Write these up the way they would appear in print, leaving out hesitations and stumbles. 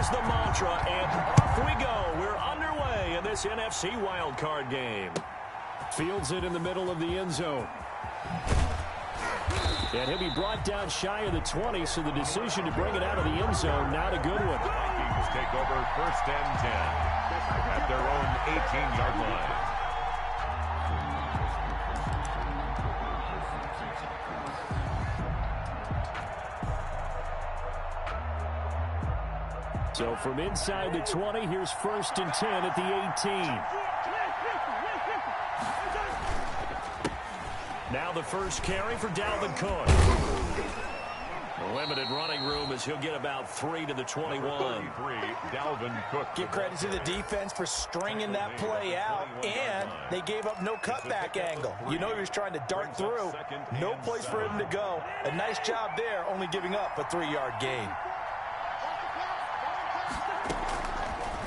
is the mantra, and off we go. We're underway in this NFC wildcard game. Fields it in the middle of the end zone. And he'll be brought down shy of the 20, so the decision to bring it out of the end zone, not a good one. Vikings take over 1st and 10 at their own 18-yard line. So from inside the 20, here's 1st and 10 at the 18. Now the first carry for Dalvin Cook. Limited running room as he'll get about 3 to the 21. 33, Dalvin Cook. Give credit to the defense for stringing that play out, and they gave up no cutback angle. You know he was trying to dart through. No place for him to go. A nice job there, only giving up a 3-yard gain.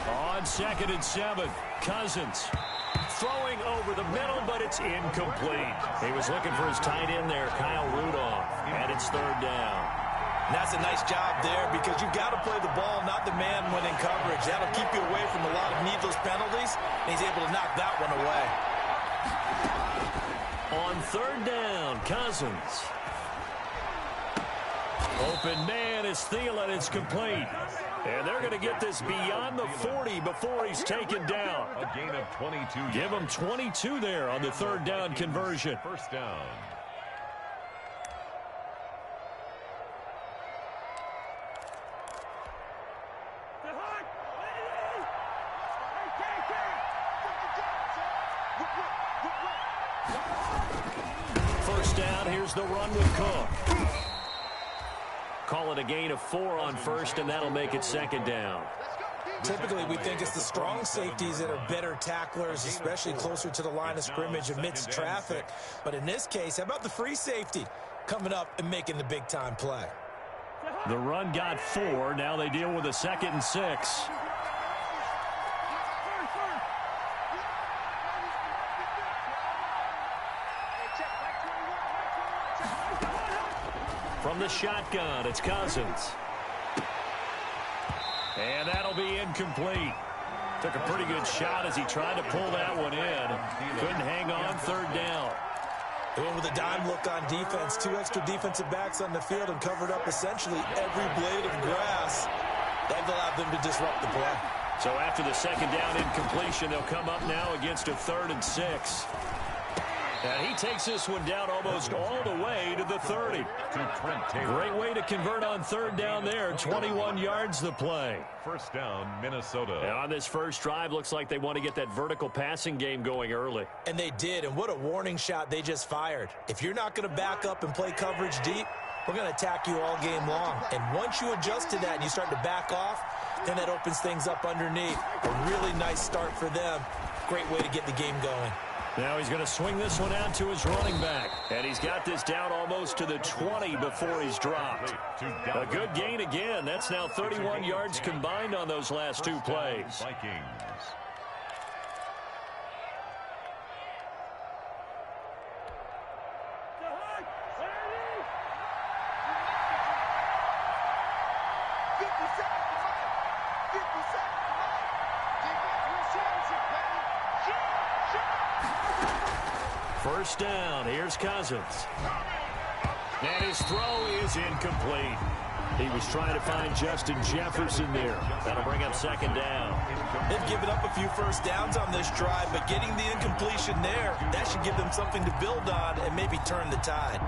On 2nd and 7, Cousins throwing over the middle, but it's incomplete. He was looking for his tight end there, Kyle Rudolph, and it's 3rd down. And that's a nice job there because you've got to play the ball, not the man when in coverage. That'll keep you away from a lot of needless penalties, and he's able to knock that one away. On 3rd down, Cousins. Open man is Thielen. It's complete. And they're going to get this beyond the 40 before he's taken down. A gain of 22. Give him 22 there on the 3rd down conversion. 1st down. First down, here's the run with Cook. Call it a gain of 4 on 1st, and that'll make it 2nd down. Typically, we think it's the strong safeties that are better tacklers, especially closer to the line of scrimmage amidst traffic. But in this case, how about the free safety coming up and making the big-time play? The run got 4. Now they deal with a 2nd and 6. From the shotgun, it's Cousins. And that'll be incomplete. Took a pretty good shot as he tried to pull that one in. Couldn't hang on 3rd down. They went with a dime look on defense. 2 extra defensive backs on the field and covered up essentially every blade of grass. That allowed them to disrupt the play. So after the 2nd down incompletion, they'll come up now against a 3rd and 6. And he takes this one down almost all the way to the 30. Great way to convert on 3rd down there. 21 yards the play. 1st down, Minnesota. And on this first drive, looks like they want to get that vertical passing game going early. And they did, and what a warning shot they just fired. If you're not going to back up and play coverage deep, we're going to attack you all game long. And once you adjust to that and you start to back off, then that opens things up underneath. A really nice start for them. Great way to get the game going. Now he's going to swing this one out to his running back. And he's got this down almost to the 20 before he's dropped. A good gain again. That's now 31 yards combined on those last 2 plays. Vikings. First down, here's Cousins. And his throw is incomplete. He was trying to find Justin Jefferson there. That'll bring up 2nd down. They've given up a few first downs on this drive, but getting the incompletion there, that should give them something to build on and maybe turn the tide.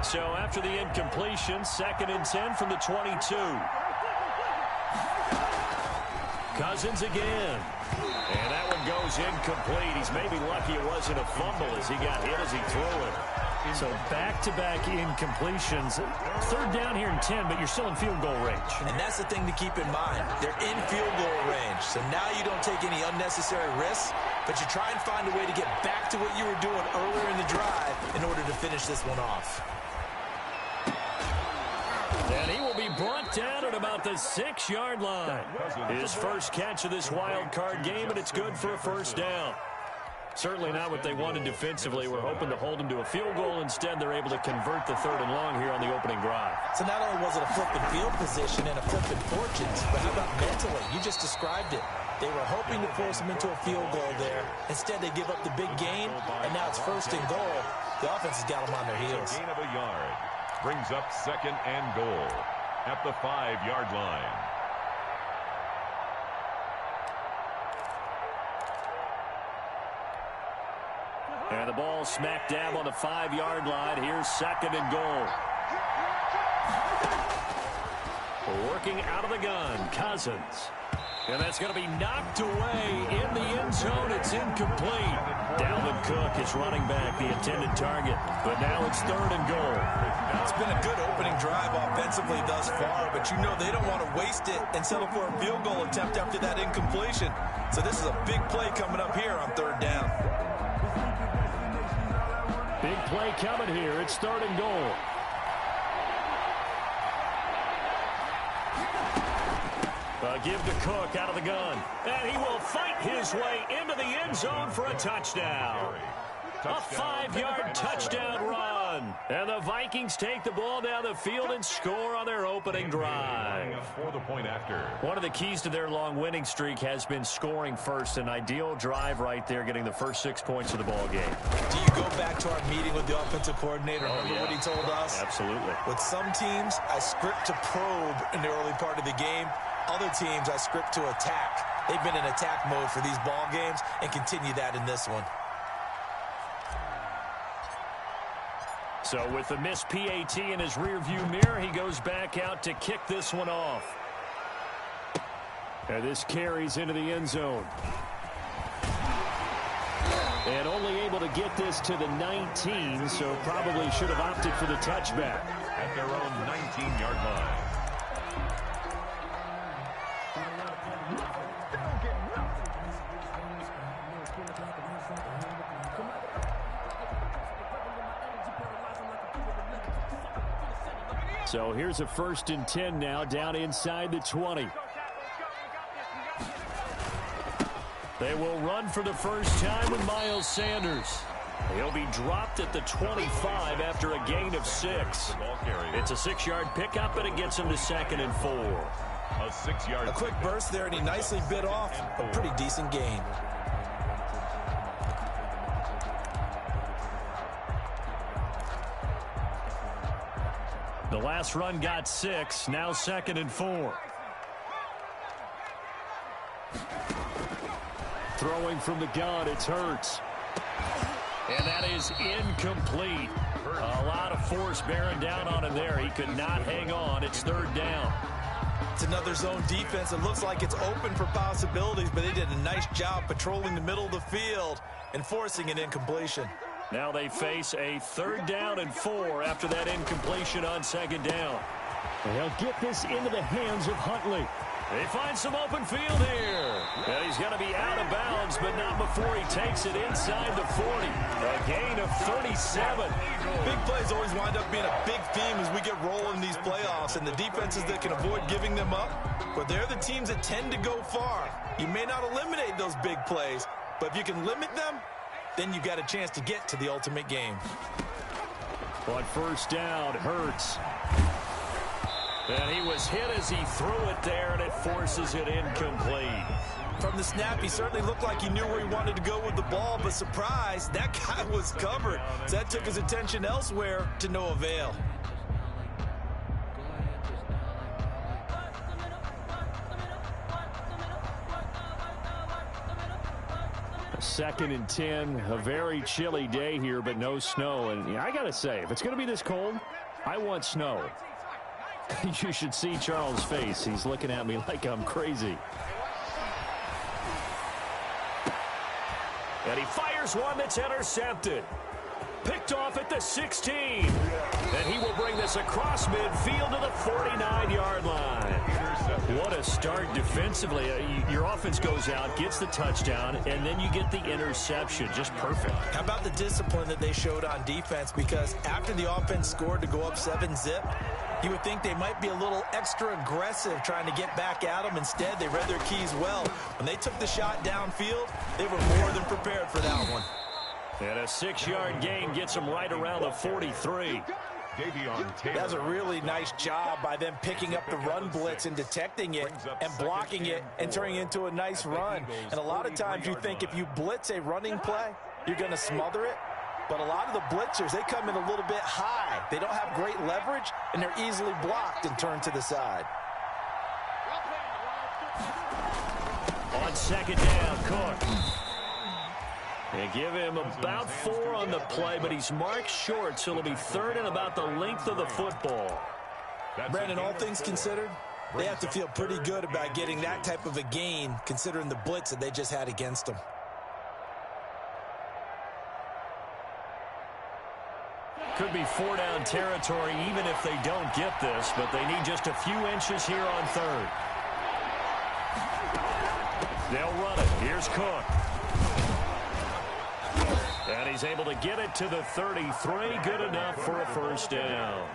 So after the incompletion, 2nd and 10 from the 22. Cousins again. And that one goes incomplete. He's maybe lucky it wasn't a fumble as he got hit as he threw it. So back-to-back incompletions. 3rd down here in 10, but you're still in field goal range. And that's the thing to keep in mind. They're in field goal range. So now you don't take any unnecessary risks, but you try and find a way to get back to what you were doing earlier in the drive in order to finish this one off. And he will be brought down at about the 6-yard line. His first catch of this wild card game, and it's good for a 1st down. Certainly not what they wanted defensively. We're hoping to hold them to a field goal. Instead, they're able to convert the 3rd and long here on the opening drive. So not only was it a flipping field position and a flipping fortunes, but how about mentally? You just described it. They were hoping to force them into a field goal there. Instead, they give up the big gain, and now it's 1st and goal. The offense has got them on their heels. A gain of a yard brings up 2nd and goal at the 5-yard line. And the ball smack dab on the 5-yard line. Here's 2nd and goal. Working out of the gun, Cousins. And that's going to be knocked away in the end zone. It's incomplete. Dalvin Cook is running back, the intended target. But now it's 3rd and goal. It's been a good opening drive offensively thus far, but you know they don't want to waste it and settle for a field goal attempt after that incompletion. So this is a big play coming up here on 3rd down. Big play coming here. It's 3rd and goal. Give to Cook out of the gun. And he will fight his way into the end zone for a touchdown. A 5-yard touchdown run. And the Vikings take the ball down the field and score on their opening drive. For the point after. One of the keys to their long winning streak has been scoring first. An ideal drive right there, getting the first 6 points of the ball game. Do you go back to our meeting with the offensive coordinator? Remember what he told us? Absolutely. With some teams, I script to probe in the early part of the game. Other teams, I script to attack. They've been in attack mode for these ball games and continue that in this one. So with the missed PAT in his rearview mirror, he goes back out to kick this one off. And this carries into the end zone. And only able to get this to the 19, so probably should have opted for the touchback. At their own 19-yard line. So here's a 1st and 10 now, down inside the 20. They will run for the first time with Miles Sanders. He'll be dropped at the 25 after a gain of 6. It's a 6-yard pickup, and it gets him to 2nd and 4. A 6-yard. A quick burst there, and he nicely bit off a pretty decent gain. The last run got 6, now 2nd and 4. Throwing from the gun, it's Hurts. And that is incomplete. A lot of force bearing down on him there. He could not hang on. It's 3rd down. It's another zone defense. It looks like it's open for possibilities, but they did a nice job patrolling the middle of the field and forcing an incompletion. Now they face a 3rd down and 4 after that incompletion on 2nd down. They'll get this into the hands of Huntley. They find some open field here. And he's going to be out of bounds, but not before he takes it inside the 40. A gain of 37. Big plays always wind up being a big theme as we get rolling these playoffs, and the defenses that can avoid giving them up, but they're the teams that tend to go far. You may not eliminate those big plays, but if you can limit them, then you've got a chance to get to the ultimate game. On 1st down, Hurts. And he was hit as he threw it there, and it forces it incomplete. From the snap, he certainly looked like he knew where he wanted to go with the ball, but surprise, that guy was covered. So that took his attention elsewhere to no avail. A 2nd and 10, a very chilly day here, but no snow. And I got to say, if it's going to be this cold, I want snow. You should see Charles' face. He's looking at me like I'm crazy. And he fires one that's intercepted. Picked off at the 16. And he will bring this across midfield to the 49-yard line. What a start defensively. Your offense goes out, gets the touchdown, and then you get the interception. Just perfect. How about the discipline that they showed on defense? Because after the offense scored to go up 7-zip, you would think they might be a little extra aggressive trying to get back at them. Instead, they read their keys well. When they took the shot downfield, they were more than prepared for that one. And a 6-yard gain gets them right around the 43. That's a really nice job by them picking up the run blitz and detecting it and blocking it and turning it into a nice run. And a lot of times you think if you blitz a running play, you're going to smother it. But a lot of the blitzers, they come in a little bit high. They don't have great leverage, and they're easily blocked and turned to the side. On second down, Cook. They give him about 4 on the play, but he's marked short, so it'll be third and about the length of the football. Brandon, all things considered, they have to feel pretty good about getting that type of a gain, considering the blitz that they just had against them. Could be 4-down territory even if they don't get this, but they need just a few inches here on third. They'll run it. Here's Cook. And he's able to get it to the 33. Good enough for a first down.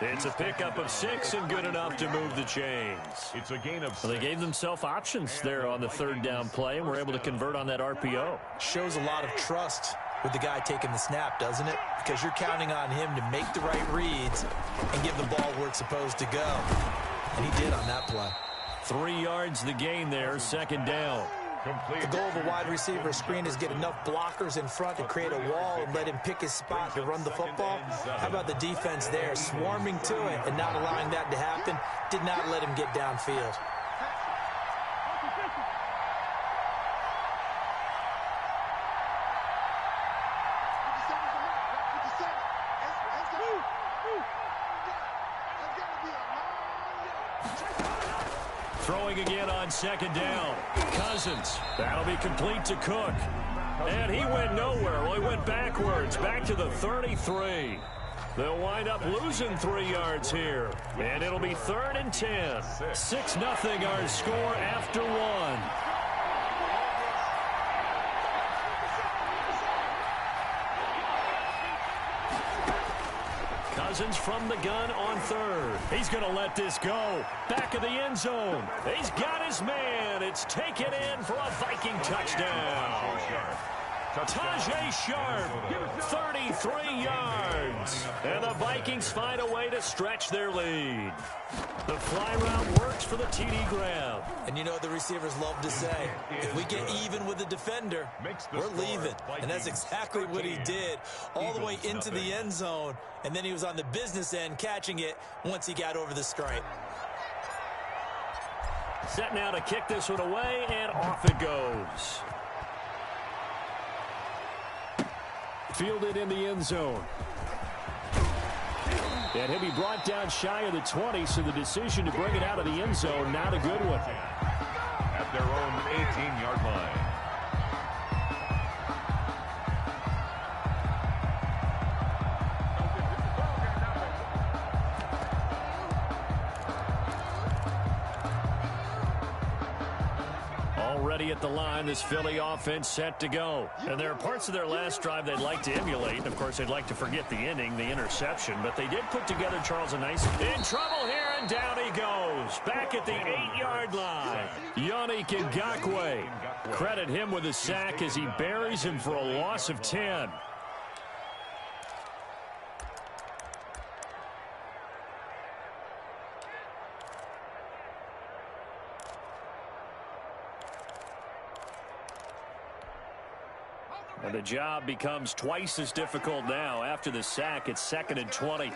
It's a pickup of 6 and good enough to move the chains. It's a gain of 6. Well, they gave themselves options there on the third down play and were able to convert on that RPO. Shows a lot of trust with the guy taking the snap, doesn't it? Because you're counting on him to make the right reads and give the ball where it's supposed to go. And he did on that play. 3 yards the gain there, second down. The goal of a wide receiver screen is get enough blockers in front to create a wall and let him pick his spot to run the football. How about the defense there, swarming to it and not allowing that to happen? Did not let him get downfield. Throwing again on second down. Cousins. That'll be complete to Cook. And he went nowhere. Well, he went backwards. Back to the 33. They'll wind up losing 3 yards here. And it'll be 3rd and 10. 6-0 our score after 1. Cousins from the gun on third. He's going to let this go. Back of the end zone. He's got his man. It's taken in for a Viking touchdown. Tajay Sharp, 33 yards. And the Vikings find a way to stretch their lead. The fly route works for the TD grab. And you know what the receivers love to say? If we get even with the defender, we're leaving. And that's exactly what he did, all the way into the end zone. And then he was on the business end catching it once he got over the stripe. Set now to kick this one away, and off it goes. Fielded in the end zone. And he'll be brought down shy of the 20, so the decision to bring it out of the end zone, not a good one. At their own 18-yard line. Already at the line, this Philly offense set to go. And there are parts of their last drive they'd like to emulate. And of course, they'd like to forget the inning, the interception. But they did put together, Charles, a nice... In trouble here, and down he goes. Back at the 8-yard line. Yannick Ngakoue. Credit him with a sack as he buries him for a loss of 10. And the job becomes twice as difficult now. After the sack, it's 2nd and 20.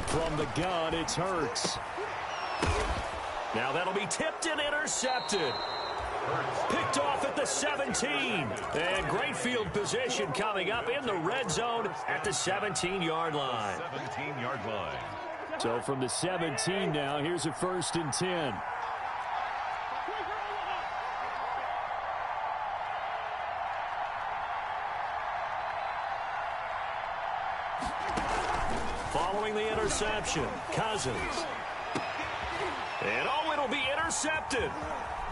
From the gun, it's Hurts. Now that'll be tipped and intercepted. Picked off at the 17. And great field position coming up in the red zone at the 17-yard line. 17-yard line. So from the 17 now, here's a 1st and 10. Following the interception, Cousins. And it'll be intercepted.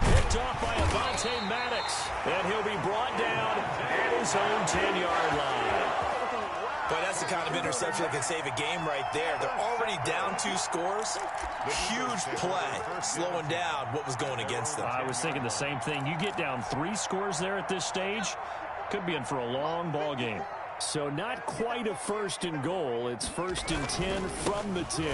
Picked off by Avonte Maddox. And he'll be brought down at his own 10-yard line. But that's the kind of interception that can save a game right there. They're already down 2 scores. Huge play, slowing down what was going against them. I was thinking the same thing. You get down 3 scores there at this stage, could be in for a long ball game. So not quite a 1st and goal. It's 1st and 10 from the 10.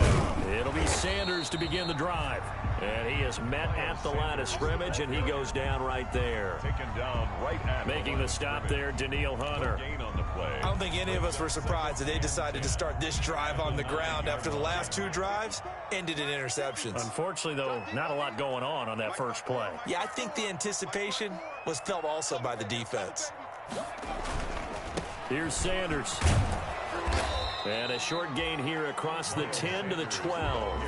It'll be Sanders to begin the drive. And he is met at the line of scrimmage, and he goes down right there. Taken down right at Making the stop there, Danielle Hunter. Gain on the play. I don't think any of us were surprised that they decided to start this drive on the ground after the last 2 drives ended in interceptions. Unfortunately, though, not a lot going on that first play. Yeah, I think the anticipation was felt also by the defense. Here's Sanders. And a short gain here across the 10 to the 12.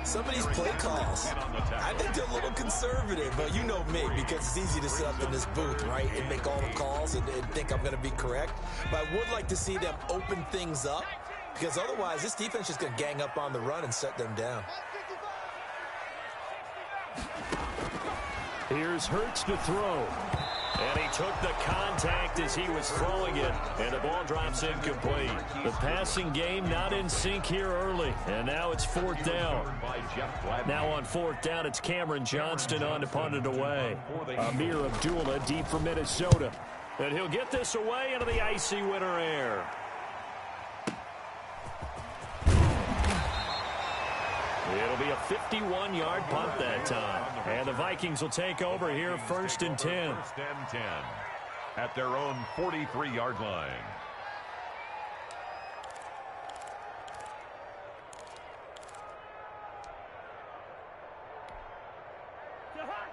Some of these play calls, I think they're a little conservative, but you know me, because it's easy to sit up in this booth, right, and make all the calls and think I'm going to be correct. But I would like to see them open things up, because otherwise this defense is going to gang up on the run and shut them down. Here's Hurts to throw. And he took the contact as he was throwing it, and the ball drops incomplete. The passing game not in sync here early, and now it's 4th down. Now on 4th down, it's Cameron Johnston on to punt it away. Amir Abdullah deep for Minnesota. And he'll get this away into the icy winter air. It'll be a 51-yard punt that time. And the Vikings will take over here, 1st and 10. 1st and 10 at their own 43-yard line.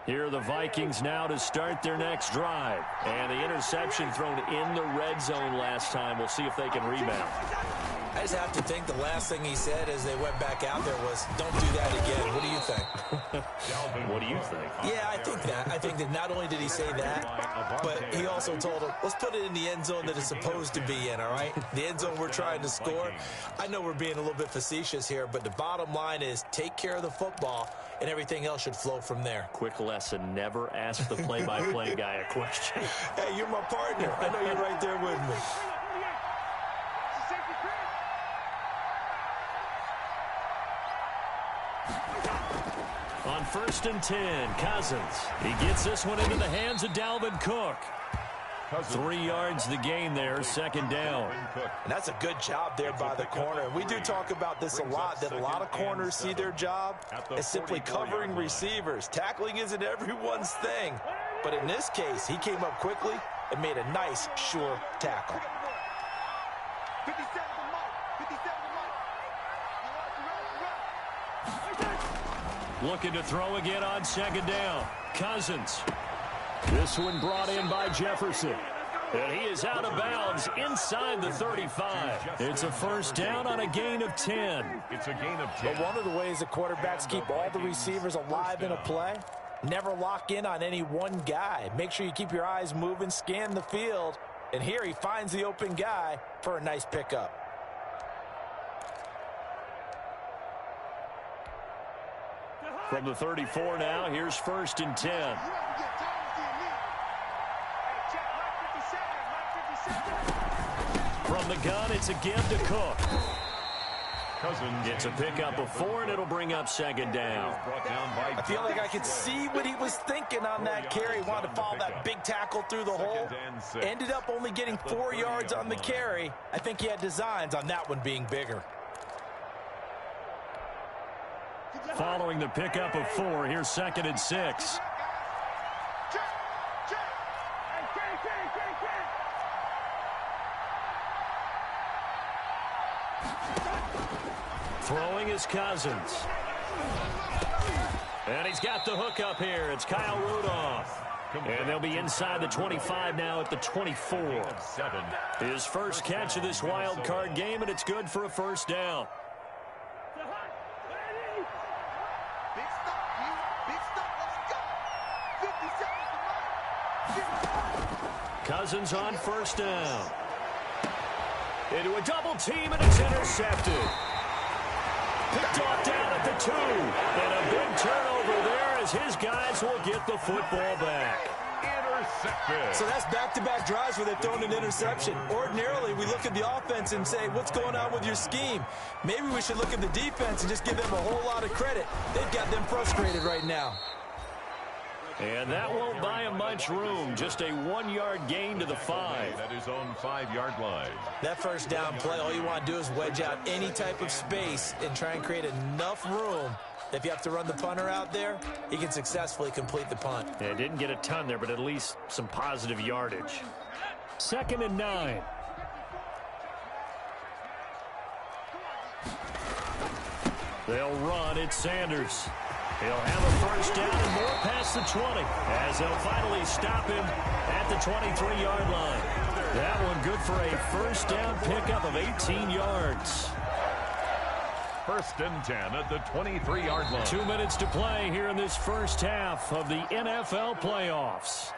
Here are the Vikings now to start their next drive. And the interception thrown in the red zone last time. We'll see if they can rebound. I just have to think the last thing he said as they went back out there was, don't do that again. What do you think? What do you think? Yeah, I think that. I think that not only did he say that, but he also told him, let's put it in the end zone that it's supposed to be in, all right? The end zone we're trying to score. I know we're being a little bit facetious here, but the bottom line is take care of the football, and everything else should flow from there. Quick lesson, never ask the play-by-play guy a question. Hey, you're my partner. I know you're right there with me. On 1st and 10, Cousins. He gets this one into the hands of Dalvin Cook. 3 yards the gain there, 2nd down. And that's a good job there by the corner. And we do talk about this a lot, that a lot of corners see their job as simply covering receivers. Tackling isn't everyone's thing. But in this case, he came up quickly and made a nice, sure tackle. Looking to throw again on 2nd down. Cousins. This one brought in by Jefferson. And he is out of bounds inside the 35. It's a 1st down on a gain of 10. It's a gain of 10. But one of the ways the quarterbacks keep all the receivers alive in a play, never lock in on any one guy. Make sure you keep your eyes moving, scan the field. And here he finds the open guy for a nice pickup. From the 34 now, here's 1st and 10. From the gun, it's again to Cook. Cousins Gets a pickup of 4, and it'll bring up 2nd down. I feel like I could see what he was thinking on that carry. He wanted to follow that big tackle through the hole. Ended up only getting 4 yards on the carry. I think he had designs on that one being bigger. Following the pickup of 4, here's 2nd and 6. Throwing is Cousins. And he's got the hook up here. It's Kyle Rudolph. And they'll be inside the 25 now at the 24. His first catch of this wild card game, and it's good for a 1st down. Cousins on first down. Into a double team, and it's intercepted. Picked off down at the 2. And a big turnover there as his guys will get the football back. Intercepted. So that's back-to-back drives where they've thrown an interception. Ordinarily, we look at the offense and say, what's going on with your scheme? Maybe we should look at the defense and just give them a whole lot of credit. They've got them frustrated right now. And that won't buy him much room. Just a 1-yard gain to the 5. At his own 5-yard line. That first down play, all you want to do is wedge out any type of space and try and create enough room. If you have to run the punter out there, he can successfully complete the punt. Yeah, didn't get a ton there, but at least some positive yardage. 2nd and 9. They'll run. It's Sanders. He'll have a first down and more past the 20 as they'll finally stop him at the 23-yard line. That one good for a first down pickup of 18 yards. 1st and 10 at the 23-yard line. 2 minutes to play here in this first half of the NFL playoffs.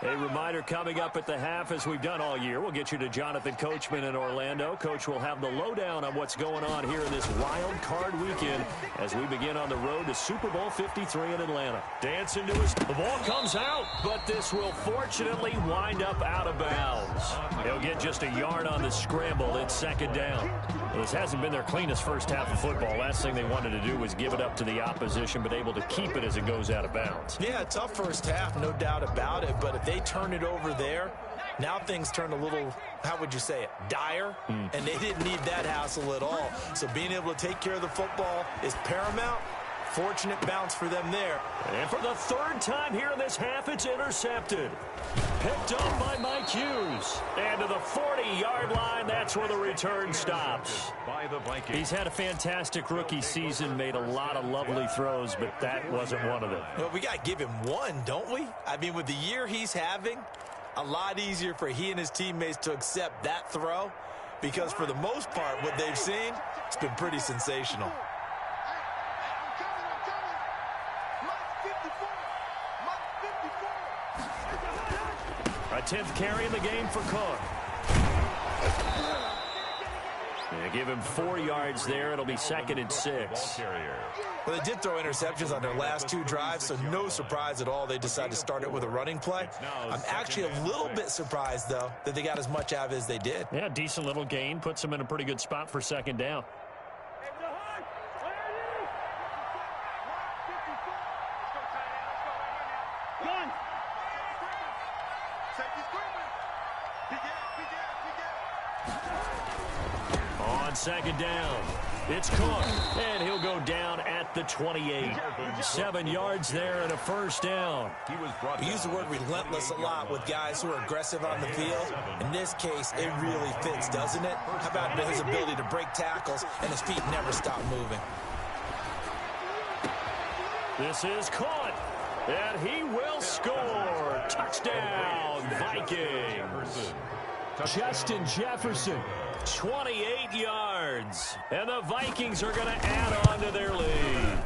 A reminder coming up at the half, as we've done all year. We'll get you to Jonathan Coachman in Orlando. Coach will have the lowdown on what's going on here in this wild card weekend as we begin on the road to Super Bowl 53 in Atlanta. Dancing to his... The ball comes out, but this will fortunately wind up out of bounds. He'll get just a yard on the scramble. It's 2nd down. Well, this hasn't been their cleanest first half of football. Last thing they wanted to do was give it up to the opposition, but able to keep it as it goes out of bounds. Yeah, tough first half, no doubt about it. But if they turn it over there, now things turn a little, how would you say it, dire? And they didn't need that hassle at all. So being able to take care of the football is paramount. Fortunate bounce for them there. And for the 3rd time here in this half, it's intercepted. Picked up by Mike Hughes. And to the 40-yard line, that's where the return stops. By the Vikings. He's had a fantastic rookie season, made a lot of lovely throws, but that wasn't one of them. Well, we got to give him one, don't we? I mean, with the year he's having, a lot easier for he and his teammates to accept that throw because for the most part, what they've seen, it's been pretty sensational. A 10th carry in the game for Cook. They give him 4 yards there. It'll be 2nd and 6. Well, they did throw interceptions on their last 2 drives, so no surprise at all they decided to start it with a running play. I'm actually a little bit surprised, though, that they got as much out of it as they did. Yeah, decent little gain. Puts them in a pretty good spot for 2nd down. On 2nd down, it's Cook, and he'll go down at the 28. 7 yards there and a first down. We use the word relentless a lot with guys who are aggressive on the field. In this case, it really fits, doesn't it? How about his ability to break tackles and his feet never stop moving? This is caught, and he will score. Touchdown, Vikings. Justin Jefferson, 28 yards. And the Vikings are going to add on to their lead.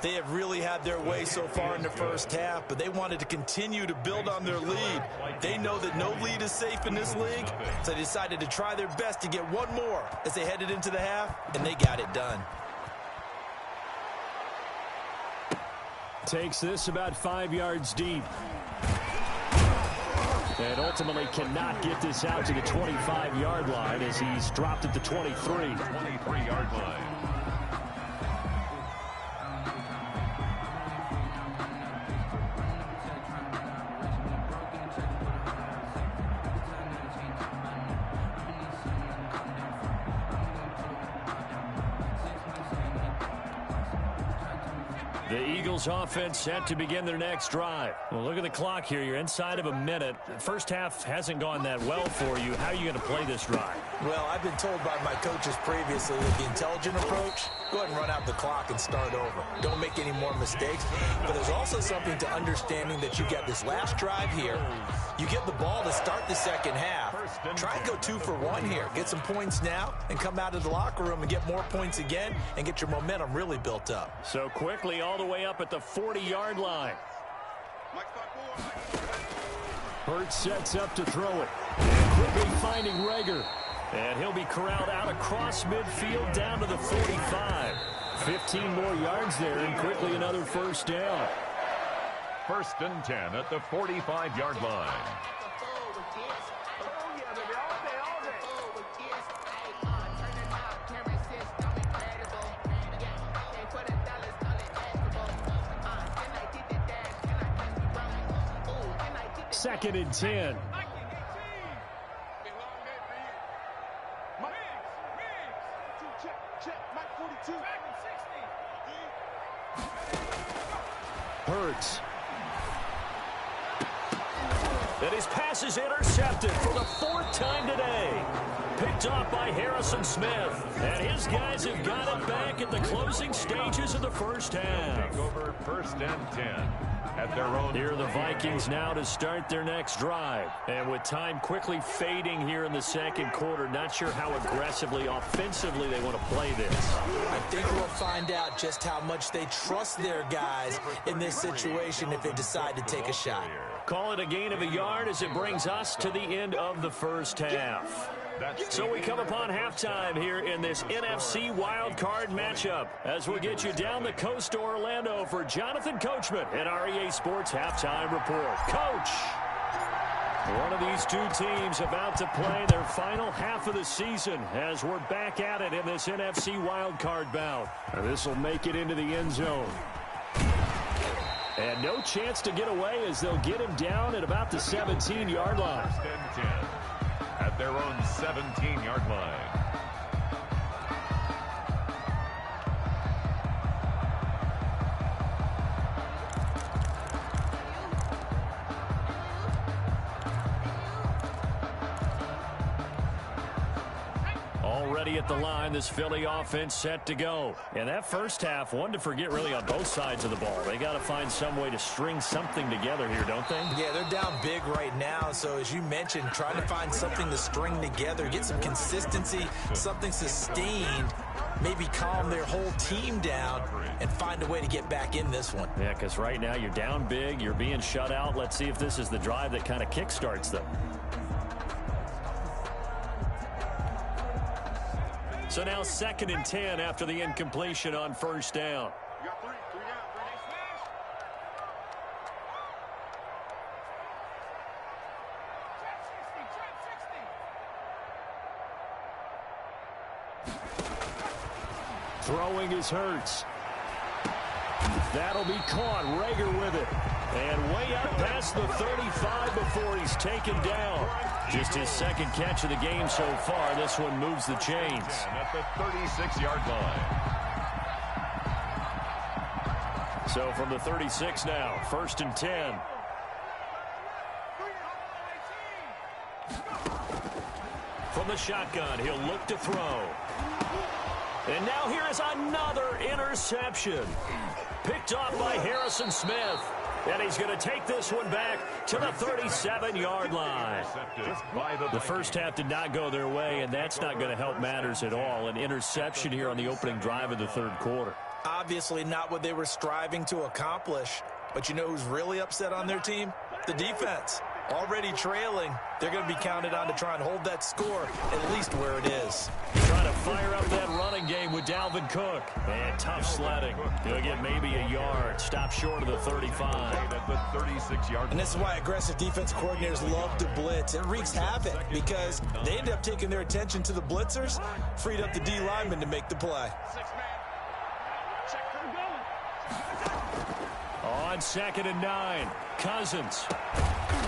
They have really had their way so far in the first half, but they wanted to continue to build on their lead. They know that no lead is safe in this league, so they decided to try their best to get one more as they headed into the half, and they got it done. Takes this about 5 yards deep. And ultimately cannot get this out to the 25-yard line as he's dropped at the 23. 23-yard line. The Eagles offense set to begin their next drive. Well, look at the clock here. You're inside of a minute. The first half hasn't gone that well for you. How are you going to play this drive? Well, I've been told by my coaches previously that the intelligent approach, go ahead and run out the clock and start over. Don't make any more mistakes. But there's also something to understanding that you got this last drive here. You get the ball to start the second half. Try and go 2 for 1 here. Get some points now and come out of the locker room and get more points again and get your momentum really built up. So quickly all the way up at the 40-yard line. Hurts sets up to throw it. And quickly finding Rager. And he'll be corralled out across midfield down to the 45. 15 more yards there, and quickly another first down. 1st and 10 at the 45-yard line. Second and 10. Hurts. And his pass is intercepted for the 4th time today. Picked off by Harrison Smith. And his guys have got it back at the closing stages of the first half. Take over 1st and 10 at their own. Here are the Vikings now to start their next drive. And with time quickly fading here in the second quarter, not sure how aggressively, offensively they want to play this. I think we'll find out just how much they trust their guys in this situation if they decide to take a shot. Call it a gain of a yard as it brings us to the end of the first half. So we come upon halftime here in this NFC wildcard matchup as we get you down the coast to Orlando for Jonathan Coachman at our EA Sports Halftime Report. Coach, one of these two teams about to play their final half of the season as we're back at it in this NFC wildcard bout. This will make it into the end zone. And no chance to get away as they'll get him down at about the 17-yard line. 1st and 10 at their own 17-yard line. Already at the line, this Philly offense set to go. And that first half, one to forget really on both sides of the ball. They got to find some way to string something together here, don't they? Yeah, they're down big right now. So as you mentioned, trying to find something to string together, get some consistency, something sustained, maybe calm their whole team down and find a way to get back in this one. Yeah, because right now you're down big, you're being shut out. Let's see if this is the drive that kind of kickstarts them. So now 2nd and 10 after the incompletion on first down. Throwing is Hurts. That'll be caught. Rager with it. And way out past the 35 before he's taken down. Just his 2nd catch of the game so far. This one moves the chains. At the 36-yard line. So from the 36 now, 1st and 10. From the shotgun, he'll look to throw. And now here is another interception. Picked off by Harrison Smith. And he's going to take this one back to the 37-yard line. The first half did not go their way, and that's not going to help matters at all. An interception here on the opening drive of the third quarter. Obviously not what they were striving to accomplish. But you know who's really upset on their team? The defense. Already trailing, they're going to be counted on to try and hold that score at least where it is. Trying to fire up that running game with Dalvin Cook. And tough sledding. He'll get maybe a yard. Stop short of the 35. At the 36-yard. And this is why aggressive defense coordinators love to blitz. It wreaks havoc because they end up taking their attention to the blitzers, freed up the D lineman to make the play. On 2nd and 9, Cousins.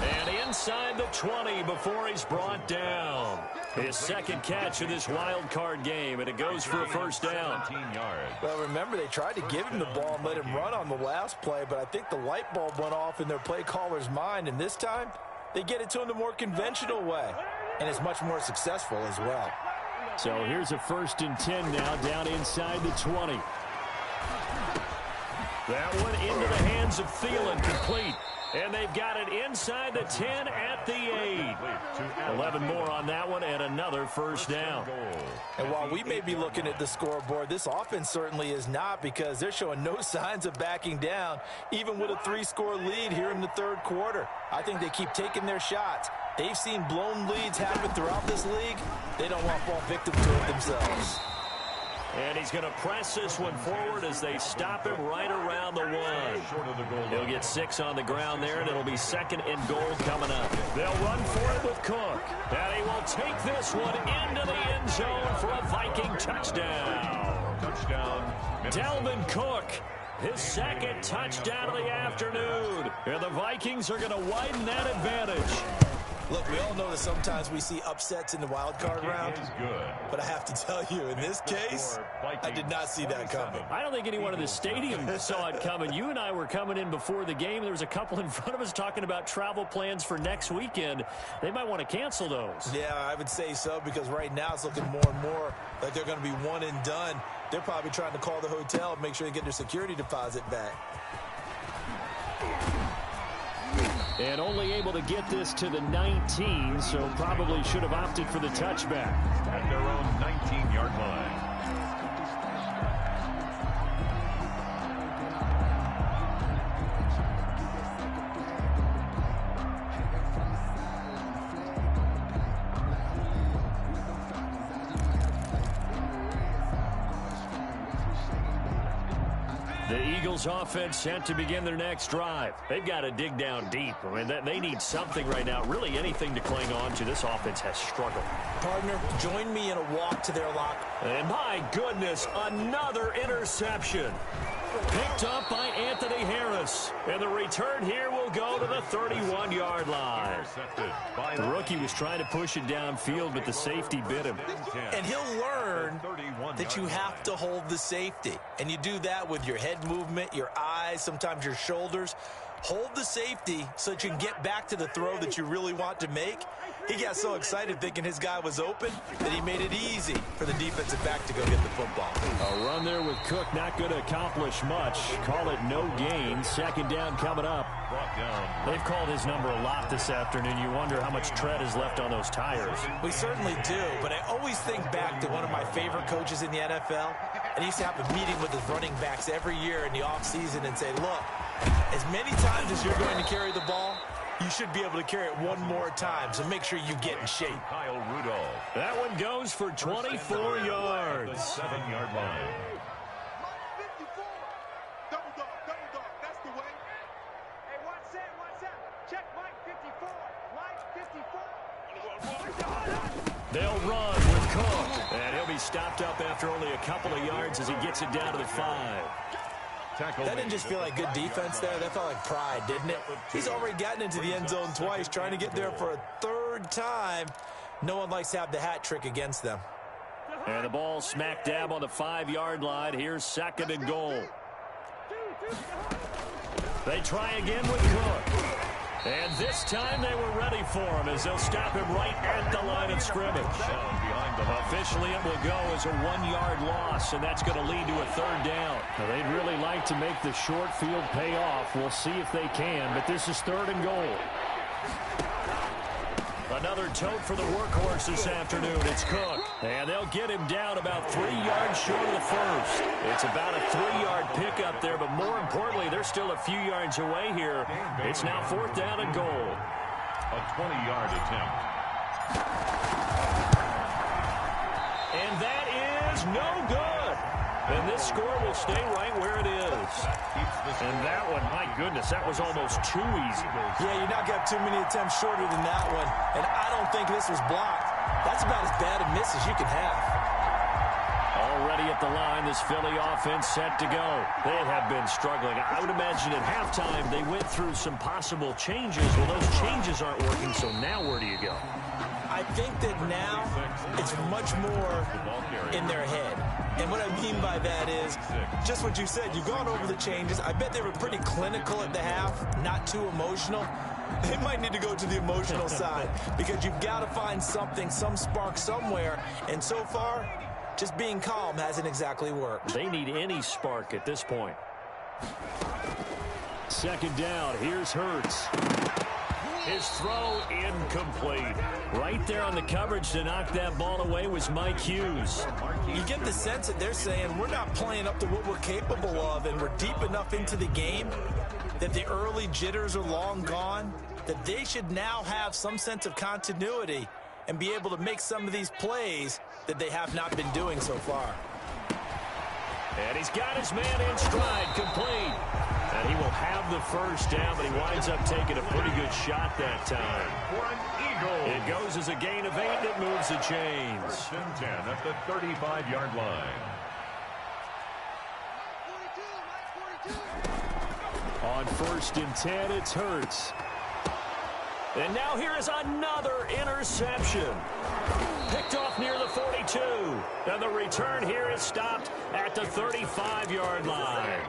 And inside the 20 before he's brought down. His 2nd catch of this wild card game, and it goes for a first down. 17 yards. Well, remember, they tried to give him the ball and let him run on the last play, but I think the light bulb went off in their play caller's mind, and this time they get it to him the more conventional way, and it's much more successful as well. So here's a 1st and 10 now, down inside the 20. That one into the hands of Thielen, complete. And they've got it inside the 10 at the 8. 11 more on that one and another first down. And while we may be looking at the scoreboard, this offense certainly is not, because they're showing no signs of backing down, even with a 3-score lead here in the third quarter. I think they keep taking their shots. They've seen blown leads happen throughout this league. They don't want to fall victim to it themselves. And he's going to press this one forward as they stop him right around the 1. He'll get 6 on the ground there, and it'll be second and goal coming up. They'll run for it with Cook. And he will take this one into the end zone for a Viking touchdown. Dalvin Cook, his second touchdown of the afternoon. And the Vikings are going to widen that advantage. Look, we all know that sometimes we see upsets in the wild card round, but I have to tell you, in this case, I did not see that coming. I don't think anyone in the stadium saw it coming. You and I were coming in before the game. There was a couple in front of us talking about travel plans for next weekend. They might want to cancel those. Yeah, I would say so, because right now it's looking more and more like they're going to be one and done. They're probably trying to call the hotel and make sure they get their security deposit back. And only able to get this to the 19, so probably should have opted for the touchback. At their own 19-yard line. The Eagles offense set to begin their next drive. They've got to dig down deep. I mean, they need something right now, really anything to cling on to. This offense has struggled. Partner, join me in a walk to their lock. And my goodness, another interception. Picked up by Anthony Harris. And the return here will go to the 31-yard line. The rookie was trying to push it downfield, but the safety bit him. And he'll learn that you have to hold the safety. And you do that with your head movement, your eyes, sometimes your shoulders. Hold the safety so that you can get back to the throw that you really want to make. He got so excited thinking his guy was open that he made it easy for the defensive back to go get the football. A run there with Cook, not going to accomplish much. Call it no gain. Second down coming up. They've called his number a lot this afternoon. You wonder how much tread is left on those tires. We certainly do, but I always think back to one of my favorite coaches in the NFL. And he used to have a meeting with his running backs every year in the offseason and say, look, as many times as you're going to carry the ball, you should be able to carry it one more time, so make sure you get in shape. Kyle Rudolph. That one goes for 24 yards. The 7-yard line. Double dog, that's the way. Hey, what's that? Check Mike 54. Mike 54. They'll run with Cook, and he'll be stopped up after only a couple of yards as he gets it down to the 5. That didn't just feel like good defense there. That felt like pride, didn't it? He's already gotten into the end zone twice, trying to get there for a third time. No one likes to have the hat trick against them. And the ball smack dab on the 5-yard line. Here's second and goal. They try again with Cook. And this time they were ready for him as they'll stop him right at the line of scrimmage. Officially it will go as a 1-yard loss, and that's going to lead to a third down. Now, they'd really like to make the short field pay off. We'll see if they can, but this is third and goal. Another tote for the workhorse this afternoon. It's Cook. And they'll get him down about 3 yards short of the first. It's about a 3-yard pickup there, but more importantly, they're still a few yards away here. It's now fourth down and goal. A 20-yard attempt. And that is no good. And this score will stay right where it is. And that one, my goodness, that was almost too easy. Yeah, you knock out too many attempts shorter than that one. And I don't think this was blocked. That's about as bad a miss as you can have. Already at the line, this Philly offense set to go. They have been struggling. I would imagine at halftime they went through some possible changes. Well, those changes aren't working, so now where do you go? I think that now it's much more in their head. And what I mean by that is just what you said. You've gone over the changes. I bet they were pretty clinical at the half, not too emotional. They might need to go to the emotional side because you've got to find something, some spark somewhere. And so far, just being calm hasn't exactly worked. They need any spark at this point. Second down. Here's Hurts. His throw incomplete. Right there on the coverage to knock that ball away was Mike Hughes. You get the sense that they're saying we're not playing up to what we're capable of, and we're deep enough into the game that the early jitters are long gone, that they should now have some sense of continuity and be able to make some of these plays that they have not been doing so far. And he's got his man in stride, complete. And he will have the first down, but he winds up taking a pretty good shot that time. For an Eagle. It goes as a gain of 8, and it moves the chains. First and 10 at the 35-yard line. On first and 10, it's Hurts. And now here is another interception. Picked off near the 42. And the return here is stopped at the 35-yard line.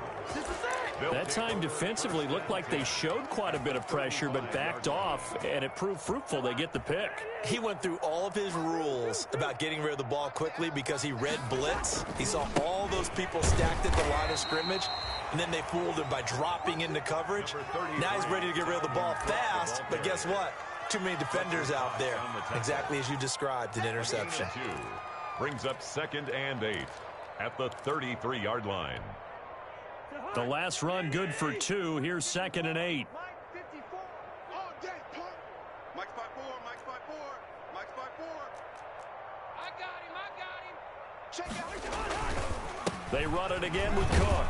That time defensively looked like they showed quite a bit of pressure but backed off, and it proved fruitful. They get the pick. He went through all of his rules about getting rid of the ball quickly because he read blitz. He saw all those people stacked at the line of scrimmage, and then they fooled him by dropping into coverage. Now he's ready to get rid of the ball fast, but guess what? Too many defenders out there. Exactly as you described, an interception. Brings up 2nd and 8 at the 33-yard line. The last run good for 2. Here's 2nd and 8. Mike 54. All day, punt. Mike's by 4. Mike's by 4. Mike's by 4. I got him. I got him. Check out. They run it again with Cook.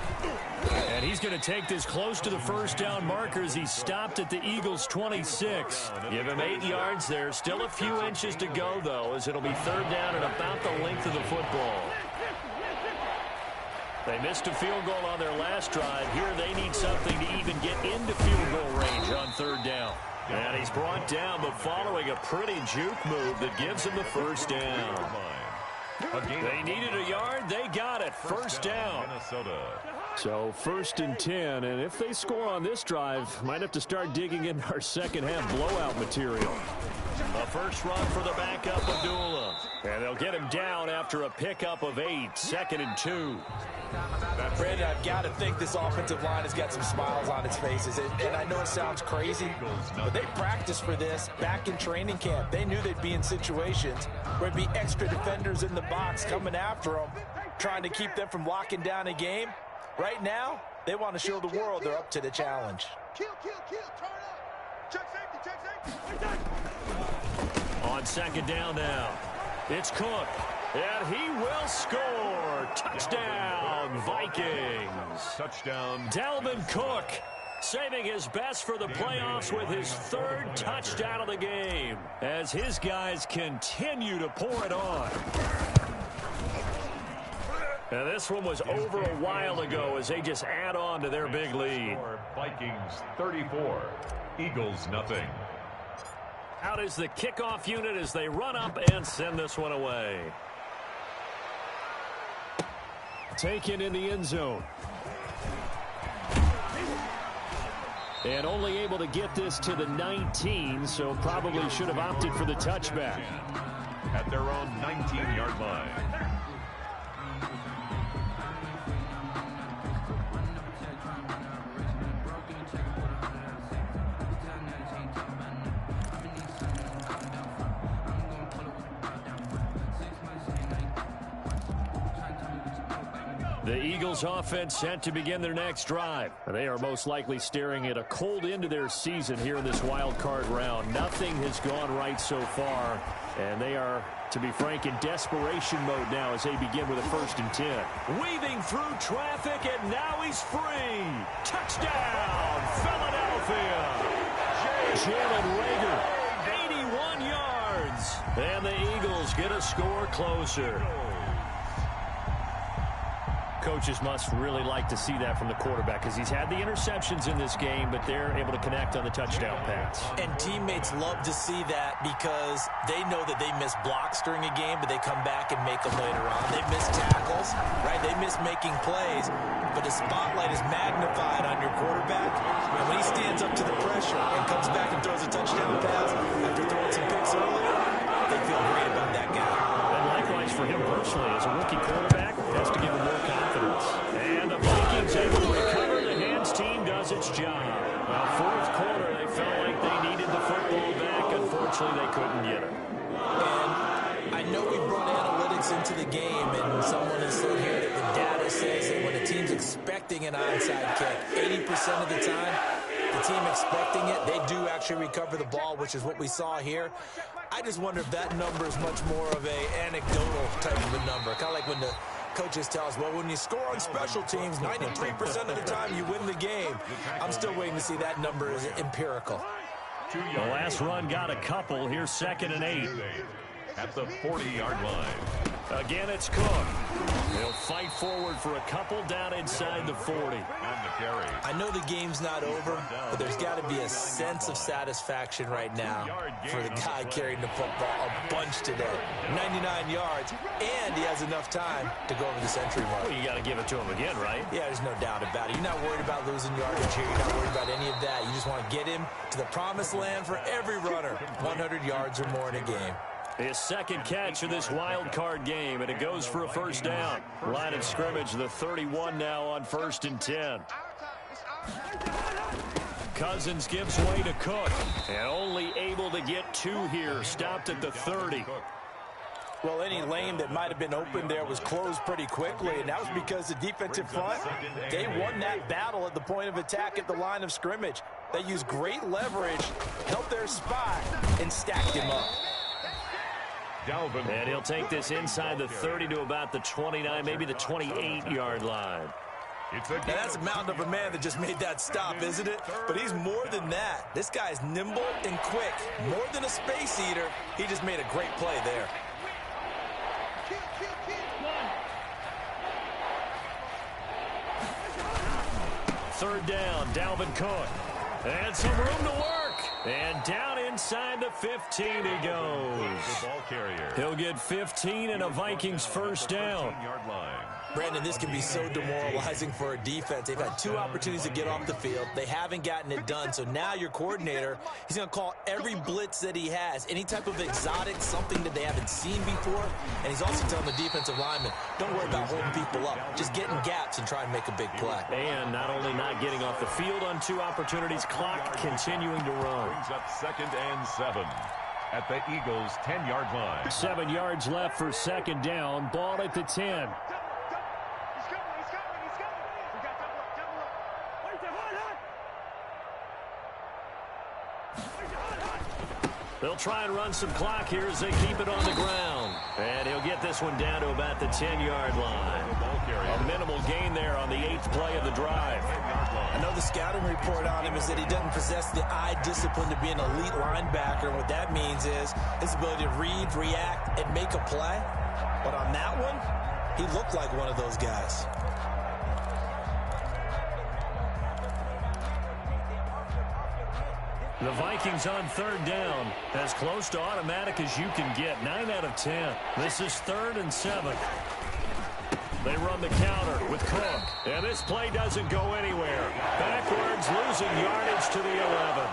And he's going to take this close to the first down marker as he's stopped at the Eagles' 26. Give him 8 yards there. Still a few inches to go, though, as it'll be 3rd down and about the length of the football. They missed a field goal on their last drive. Here they need something to even get into field goal range on 3rd down. And he's brought down, but following a pretty juke move that gives him the first down. They needed a yard. They got it. First down. So 1st and 10, and if they score on this drive, might have to start digging in our second half blowout material. A first run for the backup Abdullah. And they'll get him down after a pickup of 8. 2nd and 2. Brandon, I've got to think this offensive line has got some smiles on its faces. And I know it sounds crazy, but they practiced for this back in training camp. They knew they'd be in situations where there'd be extra defenders in the box coming after them, trying to keep them from locking down a game. Right now, they want to show the world they're up to the challenge. Kill. Turn up. Check safety. On 2nd down now, it's Cook. And he will score. Touchdown, Vikings. Touchdown. Dalvin Cook saving his best for the playoffs with his 3rd touchdown of the game as his guys continue to pour it on. And this one was over a while ago as they just add on to their big lead. Vikings 34, Eagles nothing. Out is the kickoff unit as they run up and send this one away. Taken in the end zone. And only able to get this to the 19, so probably should have opted for the touchback. At their own 19-yard line. The Eagles offense set to begin their next drive. They are most likely staring at a cold end to their season here in this wild card round. Nothing has gone right so far, and they are, to be frank, in desperation mode now as they begin with a 1st and 10. Weaving through traffic, and now he's free. Touchdown, Philadelphia. Jalen Reagor, 81 yards. And the Eagles get a score closer. Coaches must really like to see that from the quarterback because he's had the interceptions in this game, but they're able to connect on the touchdown pass. And teammates love to see that because they know that they miss blocks during a game, but they come back and make them later on. They miss tackles, right? They miss making plays, but the spotlight is magnified on your quarterback. And when he stands up to the pressure and comes back and throws a touchdown pass after throwing some picks earlier, they feel great about that guy. And likewise for him personally, as a rookie quarterback, has to give him more confidence. And the Vikings able to recover. The hands team does its job. obviously they couldn't get it. And I know we brought analytics into the game, and someone has said here that the data says that when a team's expecting an onside kick, 80% of the time, the team expecting it, they do actually recover the ball, which is what we saw here. I just wonder if that number is much more of a anecdotal type of a number. Kind of like when the coaches tell us, well, when you score on special teams, 93% of the time you win the game. I'm still waiting to see that number is empirical. The last run got a couple. Here's 2nd and 8. At the 40-yard line. Again, it's Cook. They'll fight forward for a couple down inside the 40. On the carry. I know the game's not over, but there's got to be a sense of satisfaction right now for the guy carrying the football a bunch today. 99 yards, and he has enough time to go over the century mark. Well, you got to give it to him again, right? Yeah, there's no doubt about it. You're not worried about losing yardage here. You're not worried about any of that. You just want to get him to the promised land for every runner. 100 yards or more in a game. His second catch of this wild card game, and it goes for a first down. Line of scrimmage, the 31 now on 1st and 10. Cousins gives way to Cook, and only able to get 2 here. Stopped at the 30. Well, any lane that might have been open there was closed pretty quickly, and that was because the defensive front, they won that battle at the point of attack at the line of scrimmage. They used great leverage, held their spot, and stacked him up. And he'll take this inside the 30 to about the 29, maybe the 28-yard line. Now, that's a mountain of a man that just made that stop, isn't it? But he's more than that. This guy's nimble and quick. More than a space eater, he just made a great play there. Third down, Dalvin Cook. And some room to work. And down inside the 15 he goes. He'll get 15 and a Vikings first down. Brandon, this can be so demoralizing for a defense. They've had 2 opportunities to get off the field. They haven't gotten it done. So now your coordinator, he's going to call every blitz that he has, any type of exotic, something that they haven't seen before. And he's also telling the defensive lineman, don't worry about holding people up. Just get in gaps and try and make a big play. And not only not getting off the field on 2 opportunities, clock continuing to run. Brings up 2nd and 7 at the Eagles' 10-yard line. 7 yards left for 2nd down. Ball at the 10. They'll try and run some clock here as they keep it on the ground. And he'll get this one down to about the 10-yard line. A minimal gain there on the 8th play of the drive. I know the scouting report on him is that he doesn't possess the eye discipline to be an elite linebacker. And what that means is his ability to read, react, and make a play. But on that one, he looked like one of those guys. The Vikings on 3rd down, as close to automatic as you can get. 9 out of 10. This is 3rd and 7. They run the counter with Cook. And this play doesn't go anywhere. Backwards, losing yardage to the 11.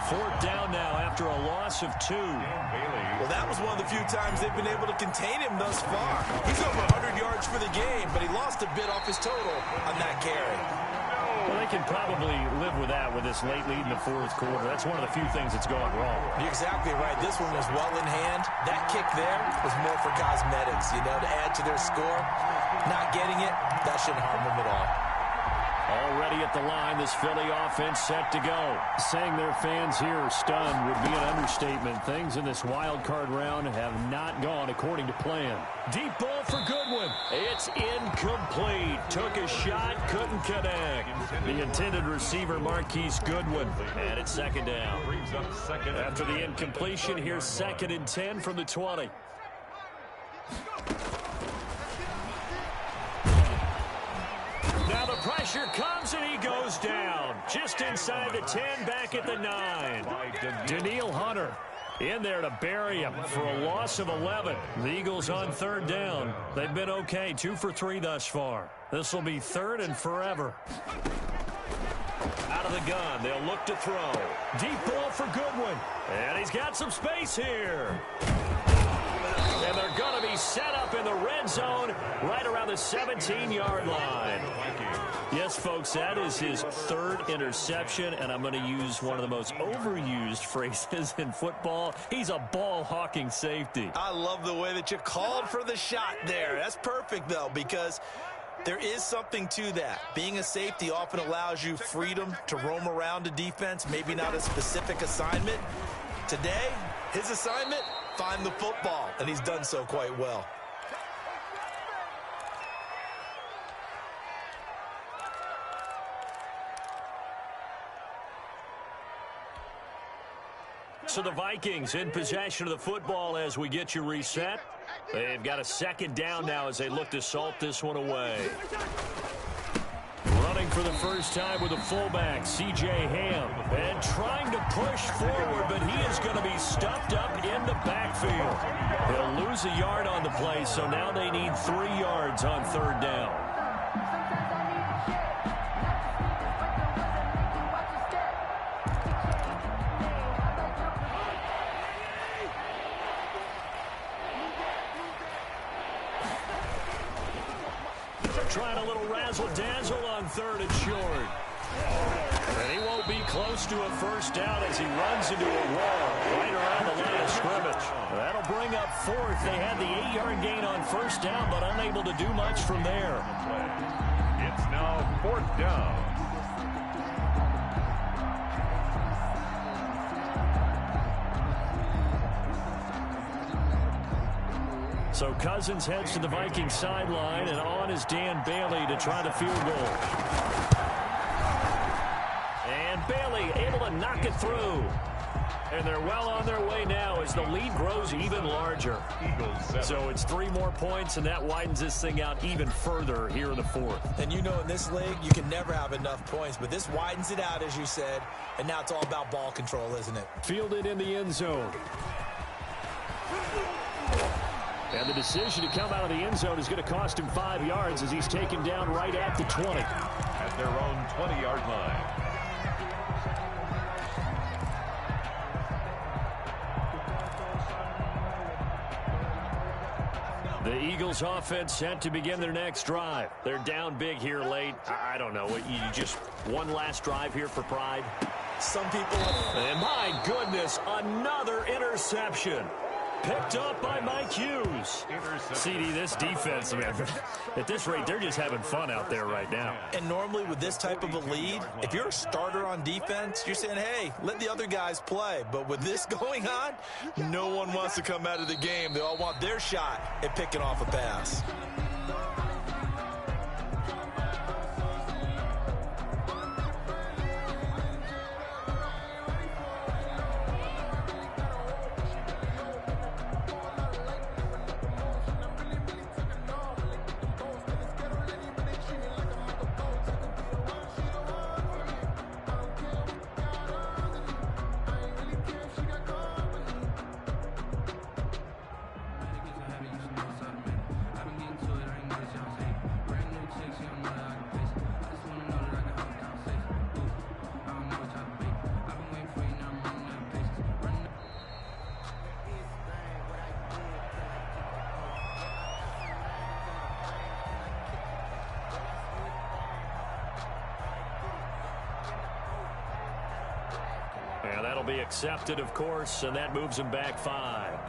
Fourth down now after a loss of 2. Well, that was one of the few times they've been able to contain him thus far. He's over 100 yards for the game, but he lost a bit off his total on that carry. Well, they can probably live with that with this late lead in the 4th quarter. That's one of the few things that's going wrong. You're exactly right. This one was well in hand. That kick there was more for cosmetics, you know, to add to their score. Not getting it, that shouldn't harm them at all. Already at the line, this Philly offense set to go. Saying their fans here are stunned would be an understatement. Things in this wild card round have not gone according to plan. Deep ball for Goodwin. It's incomplete. Took a shot, couldn't connect. The intended receiver, Marquise Goodwin. And it's 2nd down. After the incompletion, here's 2nd and 10 from the 20. Now the pressure comes and he goes down. Just inside the 10, back at the 9. Daniil Hunter in there to bury him for a loss of 11. The Eagles on 3rd down. They've been okay, 2 for 3 thus far. This will be 3rd and forever. Out of the gun, they'll look to throw. Deep ball for Goodwin. And he's got some space here. And they're going to be he's set up in the red zone right around the 17-yard line. Yes, folks, that is his third interception, and I'm going to use one of the most overused phrases in football. He's a ball-hawking safety. I love the way that you called for the shot there. That's perfect, though, because there is something to that. Being a safety often allows you freedom to roam around a defense, maybe not a specific assignment. Today, his assignment, find the football, and he's done so quite well. So the Vikings in possession of the football as we get you reset. They've got a second down now as they look to salt this one away. Running for the first time with a fullback, C.J. Ham. And trying to push forward, but he is going to be stuffed up in the backfield. He'll lose a yard on the play, so now they need 3 yards on third down. Trying a little razzle-dazzle on third and short. And he won't be close to a first down as he runs into a wall right around the line of scrimmage. That'll bring up fourth. They had the 8-yard gain on first down, but unable to do much from there. It's now fourth down. So Cousins heads to the Vikings sideline, and on is Dan Bailey to try the field goal. And Bailey able to knock it through. And they're well on their way now as the lead grows even larger. So it's 3 more points, and that widens this thing out even further here in the fourth. And you know in this league, you can never have enough points, but this widens it out, as you said, and now it's all about ball control, isn't it? Fielded in the end zone. And the decision to come out of the end zone is going to cost him 5 yards as he's taken down right at the 20. At their own 20-yard line. The Eagles offense set to begin their next drive. They're down big here late. I don't know. You just one last drive here for pride? Some people... And my goodness, another interception. Picked up by Mike Hughes. CD, this defense, man, at this rate, they're just having fun out there right now. And normally with this type of a lead, if you're a starter on defense, you're saying, hey, let the other guys play. But with this going on, no one wants to come out of the game. They all want their shot at picking off a pass. And that'll be accepted, of course, and that moves him back 5.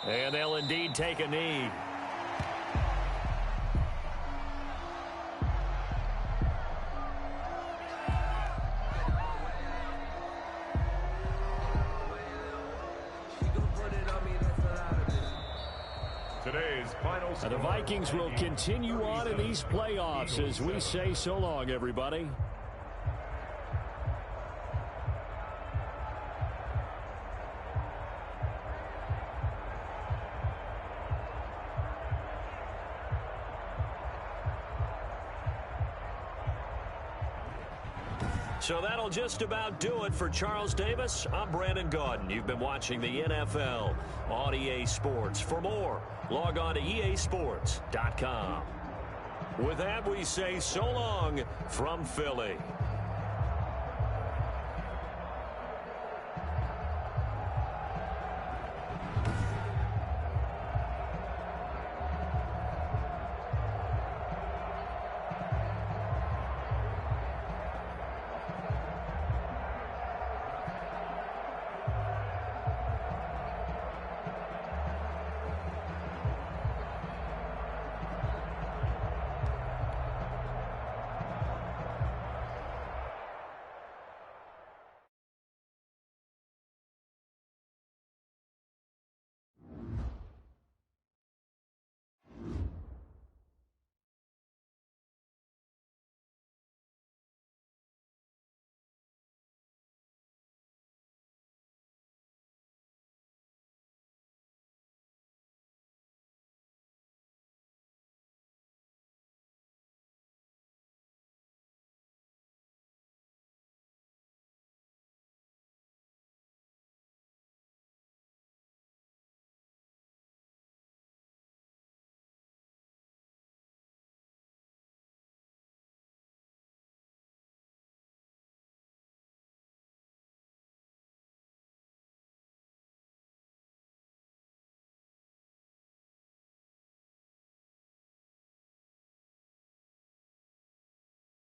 And they'll indeed take a knee. The Vikings will continue on in these playoffs as we say so long, everybody. So that'll just about do it for Charles Davis. I'm Brandon Gaudin. You've been watching the NFL on EA Sports. For more, log on to easports.com. With that, we say so long from Philly.